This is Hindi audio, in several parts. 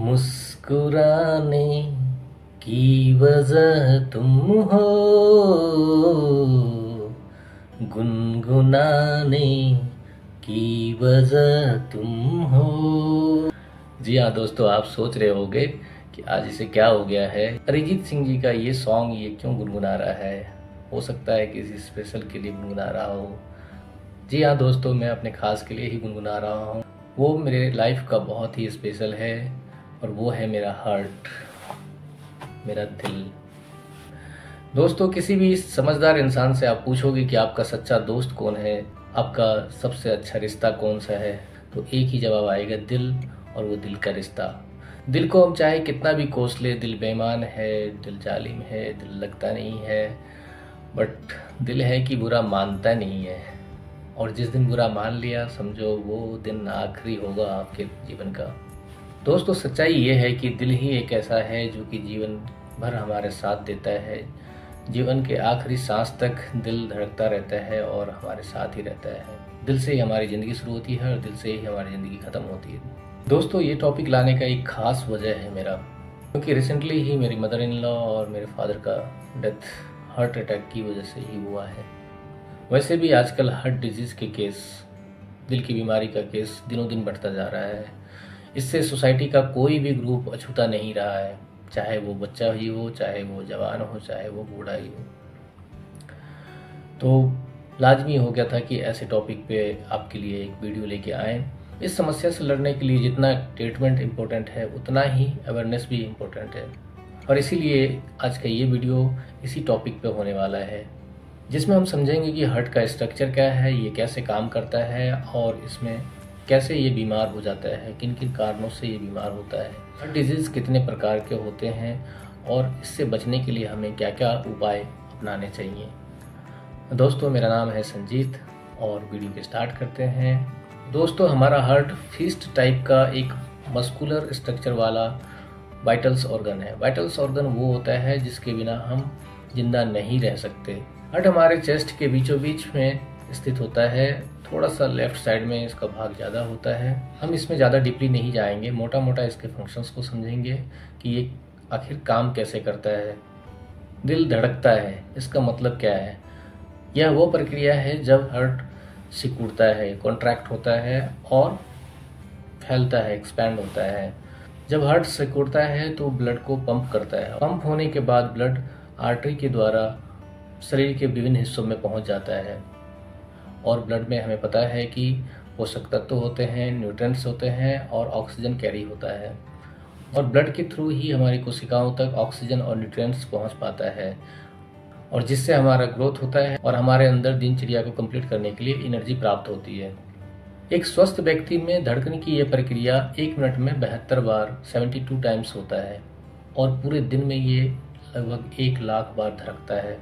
मुस्कुराने की वजह तुम हो, गुनगुनाने की वजह तुम हो। जी हाँ दोस्तों, आप सोच रहे होंगे कि आज इसे क्या हो गया है। अरिजीत सिंह जी का ये सॉन्ग ये क्यों गुनगुना रहा है। हो सकता है किसी स्पेशल के लिए गुनगुना रहा हो। जी हाँ दोस्तों, मैं अपने खास के लिए ही गुनगुना रहा हूँ। वो मेरे लाइफ का बहुत ही स्पेशल है और वो है मेरा हार्ट, मेरा दिल। दोस्तों, किसी भी समझदार इंसान से आप पूछोगे कि आपका सच्चा दोस्त कौन है, आपका सबसे अच्छा रिश्ता कौन सा है, तो एक ही जवाब आएगा, दिल। और वो दिल का रिश्ता। दिल को हम चाहे कितना भी कोस ले, दिल बेईमान है, दिल जालिम है, दिल लगता नहीं है, बट दिल है कि बुरा मानता नहीं है। और जिस दिन बुरा मान लिया, समझो वो दिन आखिरी होगा आपके जीवन का। दोस्तों, सच्चाई ये है कि दिल ही एक ऐसा है जो कि जीवन भर हमारे साथ देता है। जीवन के आखिरी सांस तक दिल धड़कता रहता है और हमारे साथ ही रहता है। दिल से ही हमारी ज़िंदगी शुरू होती है और दिल से ही हमारी ज़िंदगी ख़त्म होती है। दोस्तों, ये टॉपिक लाने का एक ख़ास वजह है मेरा, क्योंकि रिसेंटली ही मेरी मदर इन लॉ और मेरे फादर का डेथ हार्ट अटैक की वजह से ही हुआ है। वैसे भी आजकल हार्ट डिजीज़ के केस, दिल की बीमारी का केस दिनों दिन बढ़ता जा रहा है। इससे सोसाइटी का कोई भी ग्रुप अछूता नहीं रहा है, चाहे वो बच्चा ही हो, चाहे वो जवान हो, चाहे वो बूढ़ा ही हो। तो लाजमी हो गया था कि ऐसे टॉपिक पे आपके लिए एक वीडियो लेके आएँ। इस समस्या से लड़ने के लिए जितना ट्रीटमेंट इम्पोर्टेंट है, उतना ही अवेयरनेस भी इम्पोर्टेंट है। और इसीलिए आज का ये वीडियो इसी टॉपिक पे होने वाला है, जिसमें हम समझेंगे कि हार्ट का स्ट्रक्चर क्या है, ये कैसे काम करता है और इसमें कैसे ये बीमार हो जाता है, किन किन कारणों से ये बीमार होता है, हार्ट डिजीज़ कितने प्रकार के होते हैं और इससे बचने के लिए हमें क्या क्या उपाय अपनाने चाहिए। दोस्तों, मेरा नाम है संजीत और वीडियो के स्टार्ट करते हैं। दोस्तों, हमारा हार्ट फिस्ट टाइप का एक मस्कुलर स्ट्रक्चर वाला वाइटल्स ऑर्गन है। वाइटल्स ऑर्गन वो होता है जिसके बिना हम जिंदा नहीं रह सकते। हार्ट हमारे चेस्ट के बीचों बीच में स्थित होता है, थोड़ा सा लेफ्ट साइड में इसका भाग ज़्यादा होता है। हम इसमें ज़्यादा डीपली नहीं जाएंगे, मोटा मोटा इसके फंक्शंस को समझेंगे कि ये आखिर काम कैसे करता है। दिल धड़कता है, इसका मतलब क्या है। यह वो प्रक्रिया है जब हार्ट सिकुड़ता है, कॉन्ट्रैक्ट होता है और फैलता है, एक्सपैंड होता है। जब हार्ट सिकुड़ता है तो ब्लड को पंप करता है। पंप होने के बाद ब्लड आर्टरी के द्वारा शरीर के विभिन्न हिस्सों में पहुंच जाता है। और ब्लड में हमें पता है कि पोषक तत्व होते हैं, न्यूट्रिएंट्स होते हैं और ऑक्सीजन कैरी होता है। और ब्लड के थ्रू ही हमारी कोशिकाओं तक ऑक्सीजन और न्यूट्रिएंट्स पहुंच पाता है, और जिससे हमारा ग्रोथ होता है और हमारे अंदर दिनचर्या को कंप्लीट करने के लिए एनर्जी प्राप्त होती है। एक स्वस्थ व्यक्ति में धड़कन की यह प्रक्रिया 1 मिनट में 72 बार 72 टाइम्स होता है और पूरे दिन में ये लगभग 1 लाख बार धड़कता है।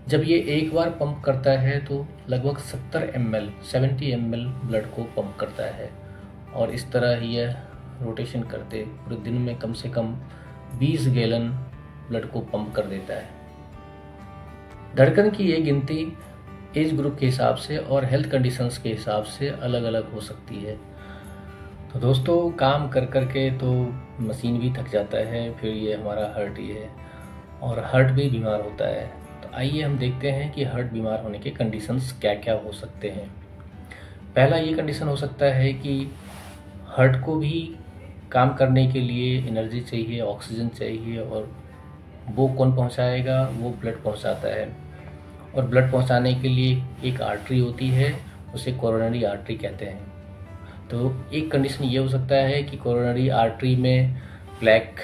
जब ये एक बार पंप करता है तो लगभग 70 ml ब्लड को पंप करता है और इस तरह यह रोटेशन करते पूरे दिन में कम से कम 20 गैलन ब्लड को पंप कर देता है। धड़कन की ये गिनती एज ग्रुप के हिसाब से और हेल्थ कंडीशंस के हिसाब से अलग अलग हो सकती है। तो दोस्तों, काम कर कर के तो मशीन भी थक जाता है, फिर ये हमारा हार्ट ही है और हार्ट भी बीमार होता है। तो आइए हम देखते हैं कि हार्ट बीमार होने के कंडीशंस क्या क्या हो सकते हैं। पहला ये कंडीशन हो सकता है कि हार्ट को भी काम करने के लिए एनर्जी चाहिए, ऑक्सीजन चाहिए, और वो कौन पहुंचाएगा, वो ब्लड पहुंचाता है। और ब्लड पहुंचाने के लिए एक आर्टरी होती है, उसे कोरोनरी आर्टरी कहते हैं। तो एक कंडीशन ये हो सकता है कि कोरोनरी आर्टरी में प्लेक,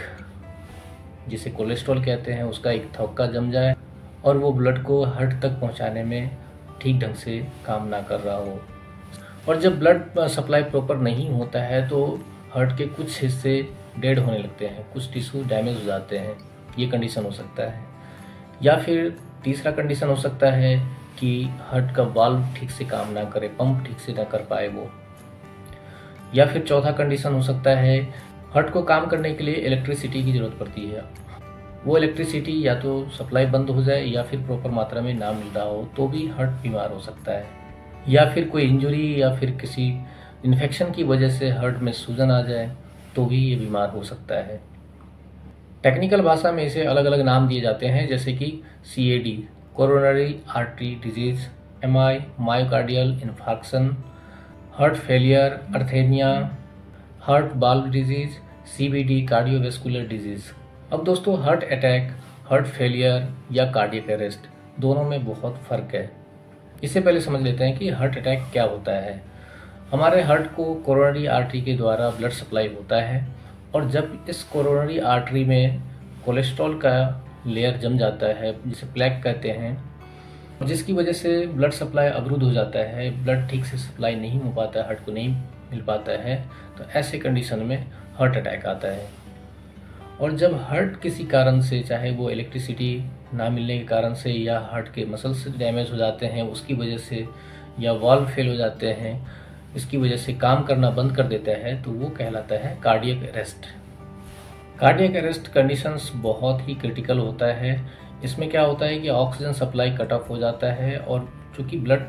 जिसे कोलेस्ट्रॉल कहते हैं, उसका एक थोक्का जम जाए और वो ब्लड को हार्ट तक पहुंचाने में ठीक ढंग से काम ना कर रहा हो। और जब ब्लड सप्लाई प्रॉपर नहीं होता है तो हार्ट के कुछ हिस्से डेड होने लगते हैं, कुछ टिश्यू डैमेज हो जाते हैं। ये कंडीशन हो सकता है। या फिर तीसरा कंडीशन हो सकता है कि हार्ट का वाल्व ठीक से काम ना करे, पंप ठीक से ना कर पाए वो। या फिर चौथा कंडीशन हो सकता है, हार्ट को काम करने के लिए इलेक्ट्रिसिटी की ज़रूरत पड़ती है। वो इलेक्ट्रिसिटी या तो सप्लाई बंद हो जाए या फिर प्रॉपर मात्रा में ना मिल रहा हो तो भी हार्ट बीमार हो सकता है। या फिर कोई इंजरी या फिर किसी इन्फेक्शन की वजह से हार्ट में सूजन आ जाए तो भी ये बीमार हो सकता है। टेक्निकल भाषा में इसे अलग अलग नाम दिए जाते हैं, जैसे कि CAD coronary artery disease, MI myocardial infarction, heart failure, arrhythmia, heart valve disease, CVD cardiovascular disease. अब दोस्तों, हार्ट अटैक, हार्ट फेलियर या कार्डियक अरेस्ट दोनों में बहुत फ़र्क है। इससे पहले समझ लेते हैं कि हार्ट अटैक क्या होता है। हमारे हार्ट को कोरोनरी आर्टरी के द्वारा ब्लड सप्लाई होता है, और जब इस कोरोनरी आर्टरी में कोलेस्ट्रॉल का लेयर जम जाता है, जिसे प्लेक कहते हैं, जिसकी वजह से ब्लड सप्लाई अवरुद्ध हो जाता है, ब्लड ठीक से सप्लाई नहीं हो पाता है, हार्ट को नहीं मिल पाता है, तो ऐसे कंडीशन में हार्ट अटैक आता है। और जब हार्ट किसी कारण से, चाहे वो इलेक्ट्रिसिटी ना मिलने के कारण से या हार्ट के मसल्स डैमेज हो जाते हैं उसकी वजह से, या वाल्व फेल हो जाते हैं इसकी वजह से काम करना बंद कर देता है, तो वो कहलाता है cardiac arrest. Cardiac arrest conditions बहुत ही क्रिटिकल होता है। इसमें क्या होता है कि ऑक्सीजन सप्लाई कट ऑफ हो जाता है, और चूँकि ब्लड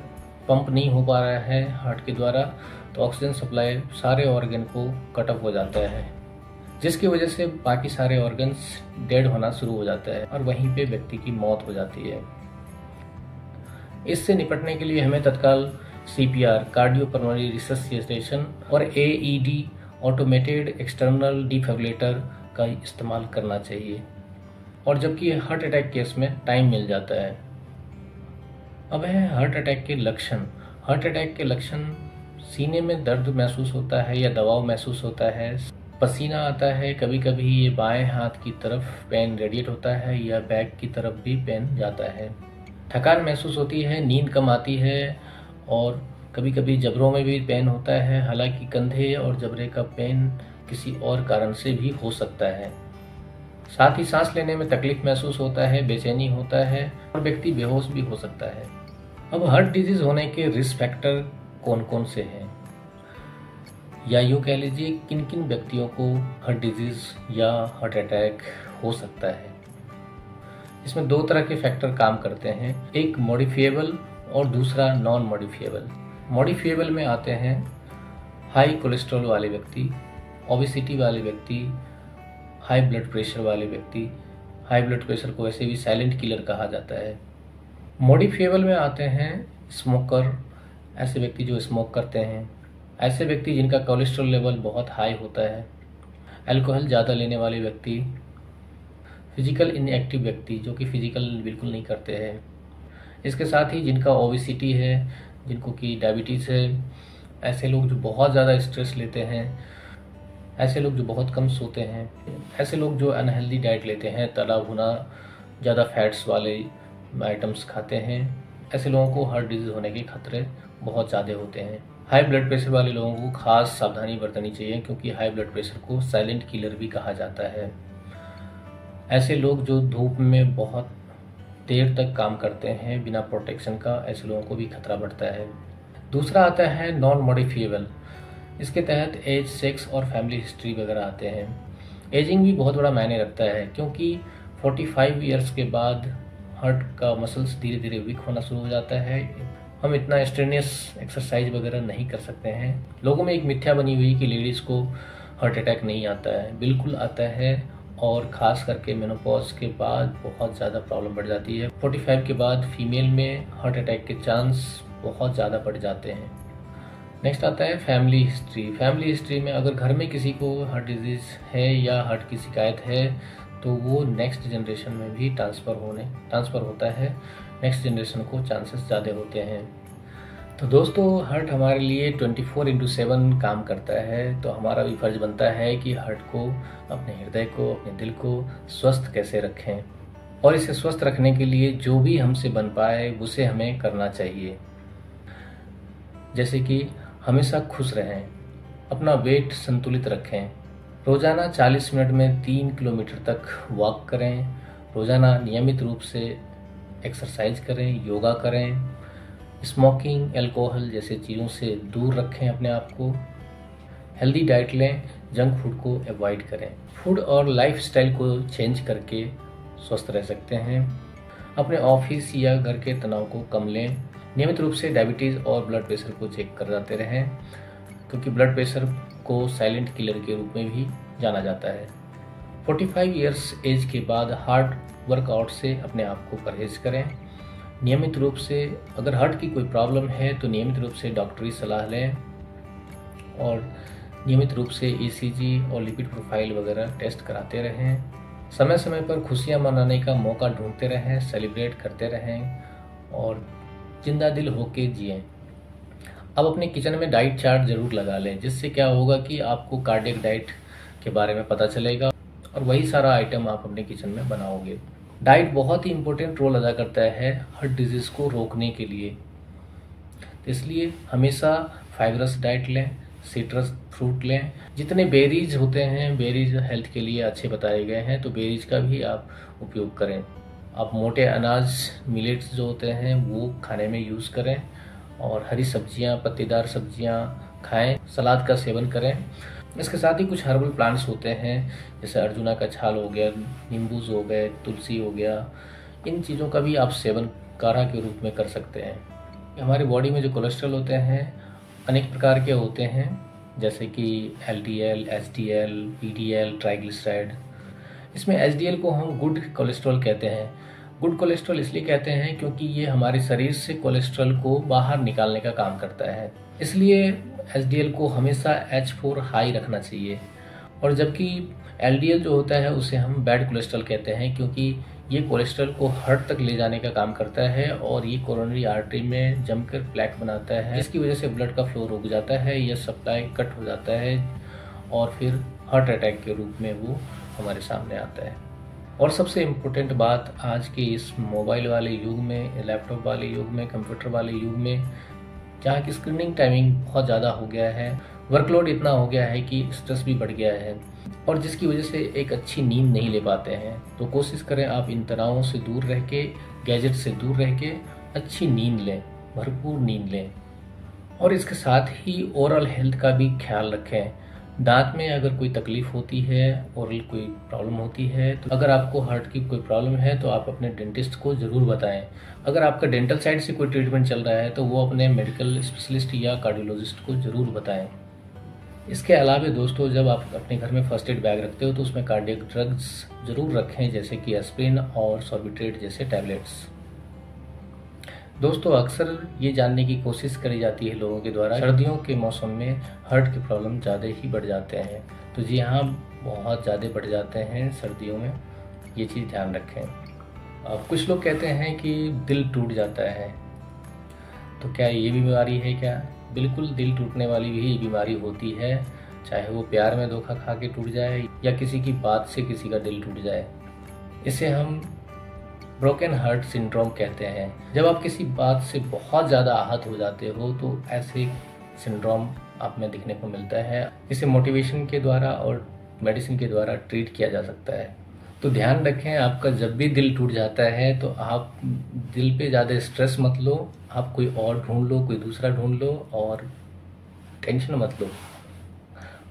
पंप नहीं हो पा रहा है हार्ट के द्वारा, तो ऑक्सीजन सप्लाई सारे ऑर्गन को कट ऑफ हो जाता है, जिसकी वजह से बाकी सारे ऑर्गन्स डेड होना शुरू हो जाता है और वहीं पे व्यक्ति की मौत हो जाती है। इससे निपटने के लिए हमें तत्काल CPR कार्डियोपल्मोनरी रिससिटेशन और AED ऑटोमेटेड एक्सटर्नल डिफिब्रिलेटर का इस्तेमाल करना चाहिए, और जबकि हार्ट अटैक केस में टाइम मिल जाता है। अब है हार्ट अटैक के लक्षण। हार्ट अटैक के लक्षण: सीने में दर्द महसूस होता है या दबाव महसूस होता है, पसीना आता है, कभी कभी ये बाएं हाथ की तरफ पेन रेडिएट होता है या बैक की तरफ भी पेन जाता है, थकान महसूस होती है, नींद कम आती है, और कभी कभी जबड़ों में भी पेन होता है। हालांकि कंधे और जबड़े का पेन किसी और कारण से भी हो सकता है। साथ ही सांस लेने में तकलीफ महसूस होता है, बेचैनी होता है, और व्यक्ति बेहोश भी हो सकता है। अब हार्ट डिजीज होने के रिस्क फैक्टर कौन कौन से हैं, या यूँ कह लीजिए किन किन व्यक्तियों को हार्ट डिजीज या हार्ट अटैक हो सकता है। इसमें दो तरह के फैक्टर काम करते हैं, एक मॉडिफिएबल और दूसरा नॉन मॉडिफिएबल। मॉडिफिएबल में आते हैं हाई कोलेस्ट्रॉल वाले व्यक्ति, ओबेसिटी वाले व्यक्ति, हाई ब्लड प्रेशर वाले व्यक्ति। हाई ब्लड प्रेशर को वैसे भी साइलेंट किलर कहा जाता है। मॉडिफिएबल में आते हैं स्मोकर, ऐसे व्यक्ति जो स्मोक करते हैं, ऐसे व्यक्ति जिनका कोलेस्ट्रॉल लेवल बहुत हाई होता है, अल्कोहल ज़्यादा लेने वाले व्यक्ति, फिजिकल इनएक्टिव व्यक्ति जो कि फिजिकल बिल्कुल नहीं करते हैं, इसके साथ ही जिनका ओबेसिटी है, जिनको कि डायबिटीज़ है, ऐसे लोग जो बहुत ज़्यादा स्ट्रेस लेते हैं, ऐसे लोग जो बहुत कम सोते हैं, ऐसे लोग जो अनहेल्दी डाइट लेते हैं, तला भुना ज़्यादा फैट्स वाले आइटम्स खाते हैं, ऐसे लोगों को हार्ट डिजीज़ होने के खतरे बहुत ज़्यादा होते हैं। हाई ब्लड प्रेशर वाले लोगों को खास सावधानी बरतनी चाहिए, क्योंकि हाई ब्लड प्रेशर को साइलेंट किलर भी कहा जाता है। ऐसे लोग जो धूप में बहुत देर तक काम करते हैं बिना प्रोटेक्शन का, ऐसे लोगों को भी खतरा बढ़ता है। दूसरा आता है नॉन मॉडिफिएबल। इसके तहत एज, सेक्स और फैमिली हिस्ट्री वगैरह आते हैं। एजिंग भी बहुत बड़ा मायने रखता है, क्योंकि 45 ईयर्स के बाद हार्ट का मसल्स धीरे धीरे वीक होना शुरू हो जाता है। हम इतना स्ट्रेनियस एक्सरसाइज वगैरह नहीं कर सकते हैं। लोगों में एक मिथ्या बनी हुई कि लेडीज़ को हार्ट अटैक नहीं आता है, बिल्कुल आता है, और ख़ास करके मेनोपॉज के बाद बहुत ज़्यादा प्रॉब्लम बढ़ जाती है। 45 के बाद फीमेल में हार्ट अटैक के चांस बहुत ज़्यादा बढ़ जाते हैं। नेक्स्ट आता है फैमिली हिस्ट्री। फैमिली हिस्ट्री में अगर घर में किसी को हार्ट डिजीज़ है या हार्ट की शिकायत है, तो वो नेक्स्ट जनरेशन में भी ट्रांसफ़र होता है। नेक्स्ट जनरेशन को चांसेस ज़्यादा होते हैं। तो दोस्तों, हार्ट हमारे लिए 24/7 काम करता है, तो हमारा भी फर्ज बनता है कि हार्ट को, अपने हृदय को, अपने दिल को स्वस्थ कैसे रखें, और इसे स्वस्थ रखने के लिए जो भी हमसे बन पाए उसे हमें करना चाहिए। जैसे कि हमेशा खुश रहें, अपना वेट संतुलित रखें, रोज़ाना 40 मिनट में 3 किलोमीटर तक वॉक करें, रोज़ाना नियमित रूप से एक्सरसाइज करें, योगा करें, स्मोकिंग, अल्कोहल जैसे चीज़ों से दूर रखें अपने आप को, हेल्दी डाइट लें, जंक फूड को अवॉइड करें। फूड और लाइफस्टाइल को चेंज करके स्वस्थ रह सकते हैं। अपने ऑफिस या घर के तनाव को कम लें, नियमित रूप से डायबिटीज़ और ब्लड प्रेशर को चेक कराते रहें, क्योंकि ब्लड प्रेशर को साइलेंट किलर के रूप में भी जाना जाता है। 45 इयर्स एज के बाद हार्ड वर्कआउट से अपने आप को परहेज करें। नियमित रूप से अगर हार्ट की कोई प्रॉब्लम है तो नियमित रूप से डॉक्टरी सलाह लें और नियमित रूप से ECG और लिपिड प्रोफाइल वगैरह टेस्ट कराते रहें। समय समय पर खुशियां मनाने का मौका ढूंढते रहें, सेलिब्रेट करते रहें और जिंदा दिल होके जिएं। अब अपने किचन में डाइट चार्ट जरूर लगा लें, जिससे क्या होगा कि आपको कार्डियक डाइट के बारे में पता चलेगा और वही सारा आइटम आप अपने किचन में बनाओगे। डाइट बहुत ही इम्पोर्टेंट रोल अदा करता है हार्ट डिजीज़ को रोकने के लिए, इसलिए हमेशा फाइबरस डाइट लें, सिट्रस फ्रूट लें। जितने बेरीज होते हैं, बेरीज हेल्थ के लिए अच्छे बताए गए हैं, तो बेरीज का भी आप उपयोग करें। आप मोटे अनाज मिलेट्स जो होते हैं वो खाने में यूज़ करें और हरी सब्जियां, पत्तेदार सब्जियां खाएं, सलाद का सेवन करें। इसके साथ ही कुछ हर्बल प्लांट्स होते हैं, जैसे अर्जुना का छाल हो गया, नींबूज हो गए, तुलसी हो गया। इन चीज़ों का भी आप सेवन काढ़ा के रूप में कर सकते हैं। हमारी बॉडी में जो कोलेस्ट्रॉल होते हैं अनेक प्रकार के होते हैं, जैसे कि LDL, HDL, PDL, ट्राइग्लिसराइड। इसमें HDL को हम गुड कोलेस्ट्रॉल कहते हैं। गुड कोलेस्ट्रॉल इसलिए कहते हैं क्योंकि ये हमारे शरीर से कोलेस्ट्रॉल को बाहर निकालने का काम करता है, इसलिए HDL को हमेशा H4 हाई रखना चाहिए। और जबकि LDL जो होता है उसे हम बैड कोलेस्ट्रॉल कहते हैं, क्योंकि ये कोलेस्ट्रॉल को हार्ट तक ले जाने का काम करता है और ये कोरोनरी आर्टरी में जमकर प्लेक बनाता है, जिसकी वजह से ब्लड का फ्लो रुक जाता है या सप्लाई कट हो जाता है और फिर हार्ट अटैक के रूप में वो हमारे सामने आता है। और सबसे इम्पोर्टेंट बात, आज के इस मोबाइल वाले युग में, लैपटॉप वाले युग में, कंप्यूटर वाले युग में, जहाँ की स्क्रीनिंग टाइमिंग बहुत ज़्यादा हो गया है, वर्कलोड इतना हो गया है कि स्ट्रेस भी बढ़ गया है और जिसकी वजह से एक अच्छी नींद नहीं ले पाते हैं। तो कोशिश करें आप इन तनावों से दूर रह के, गैजेट से दूर रह के अच्छी नींद लें, भरपूर नींद लें। और इसके साथ ही ओरल हेल्थ का भी ख्याल रखें। दांत में अगर कोई तकलीफ होती है, ओरल कोई प्रॉब्लम होती है, तो अगर आपको हार्ट की कोई प्रॉब्लम है तो आप अपने डेंटिस्ट को ज़रूर बताएं। अगर आपका डेंटल साइड से कोई ट्रीटमेंट चल रहा है तो वो अपने मेडिकल स्पेशलिस्ट या कार्डियोलॉजिस्ट को ज़रूर बताएं। इसके अलावा दोस्तों, जब आप अपने घर में फर्स्ट एड बैग रखते हो तो उसमें कार्डियक ड्रग्स ज़रूर रखें, जैसे कि एस्प्रिन और सॉर्बिट्रेट जैसे टैबलेट्स। दोस्तों, अक्सर ये जानने की कोशिश करी जाती है लोगों के द्वारा, सर्दियों के मौसम में हार्ट के प्रॉब्लम ज़्यादा ही बढ़ जाते हैं। तो जी हाँ, बहुत ज़्यादा बढ़ जाते हैं सर्दियों में, ये चीज़ ध्यान रखें। अब कुछ लोग कहते हैं कि दिल टूट जाता है, तो क्या ये बीमारी है क्या? बिल्कुल, दिल टूटने वाली भी बीमारी होती है, चाहे वो प्यार में धोखा खा के टूट जाए या किसी की बात से किसी का दिल टूट जाए। इसे हम ब्रोकन हार्ट सिंड्रोम कहते हैं। जब आप किसी बात से बहुत ज़्यादा आहत हो जाते हो तो ऐसे सिंड्रोम आप में दिखने को मिलता है। इसे मोटिवेशन के द्वारा और मेडिसिन के द्वारा ट्रीट किया जा सकता है। तो ध्यान रखें, आपका जब भी दिल टूट जाता है तो आप दिल पे ज़्यादा स्ट्रेस मत लो, आप कोई और ढूंढ लो, कोई दूसरा ढूंढ लो और टेंशन मत लो।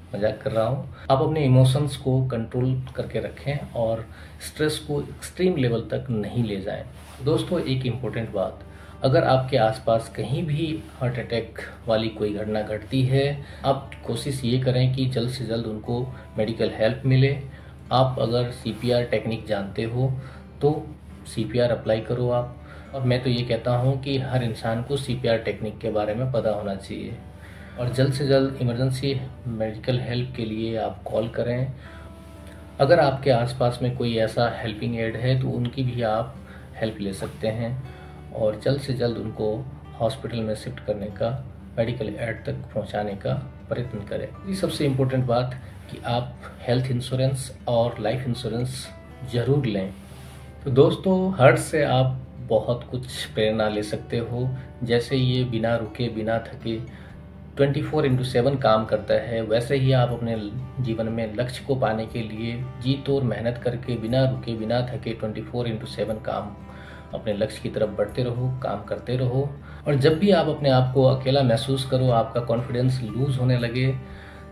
मजाक कर रहा हूँ। आप अपने इमोशंस को कंट्रोल करके रखें और स्ट्रेस को एक्सट्रीम लेवल तक नहीं ले जाएं। दोस्तों, एक इम्पोर्टेंट बात, अगर आपके आसपास कहीं भी हार्ट अटैक वाली कोई घटना घटती है, आप कोशिश ये करें कि जल्द से जल्द उनको मेडिकल हेल्प मिले। आप अगर CPR टेक्निक जानते हो तो CPR अप्लाई करो आप। और मैं तो ये कहता हूँ कि हर इंसान को CPR टेक्निक के बारे में पता होना चाहिए और जल्द से जल्द इमरजेंसी मेडिकल हेल्प के लिए आप कॉल करें। अगर आपके आसपास में कोई ऐसा हेल्पिंग एड है तो उनकी भी आप हेल्प ले सकते हैं और जल्द से जल्द उनको हॉस्पिटल में शिफ्ट करने का, मेडिकल एड तक पहुंचाने का प्रयत्न करें। ये सबसे इम्पोर्टेंट बात कि आप हेल्थ इंश्योरेंस और लाइफ इंश्योरेंस ज़रूर लें। तो दोस्तों, हार्ट से आप बहुत कुछ प्रेरणा ले सकते हो। जैसे ये बिना रुके, बिना थके 24/7 काम करता है, वैसे ही आप अपने जीवन में लक्ष्य को पाने के लिए जी तोड़ मेहनत करके, बिना रुके, बिना थके 24/7 काम अपने लक्ष्य की तरफ बढ़ते रहो, काम करते रहो। और जब भी आप अपने आप को अकेला महसूस करो, आपका कॉन्फिडेंस लूज होने लगे,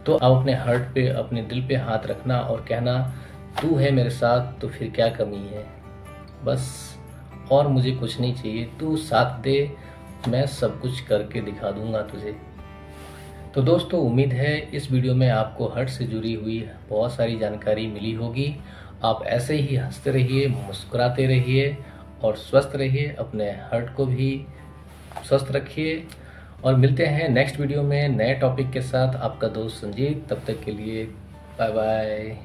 तो आप अपने हार्ट पे, अपने दिल पे हाथ रखना और कहना, तू है मेरे साथ तो फिर क्या कमी है, बस और मुझे कुछ नहीं चाहिए, तू साथ दे, मैं सब कुछ करके दिखा दूंगा तुझे। तो दोस्तों, उम्मीद है इस वीडियो में आपको हार्ट से जुड़ी हुई बहुत सारी जानकारी मिली होगी। आप ऐसे ही हंसते रहिए, मुस्कुराते रहिए और स्वस्थ रहिए, अपने हार्ट को भी स्वस्थ रखिए। और मिलते हैं नेक्स्ट वीडियो में नए टॉपिक के साथ। आपका दोस्त संजीत, तब तक के लिए बाय बाय।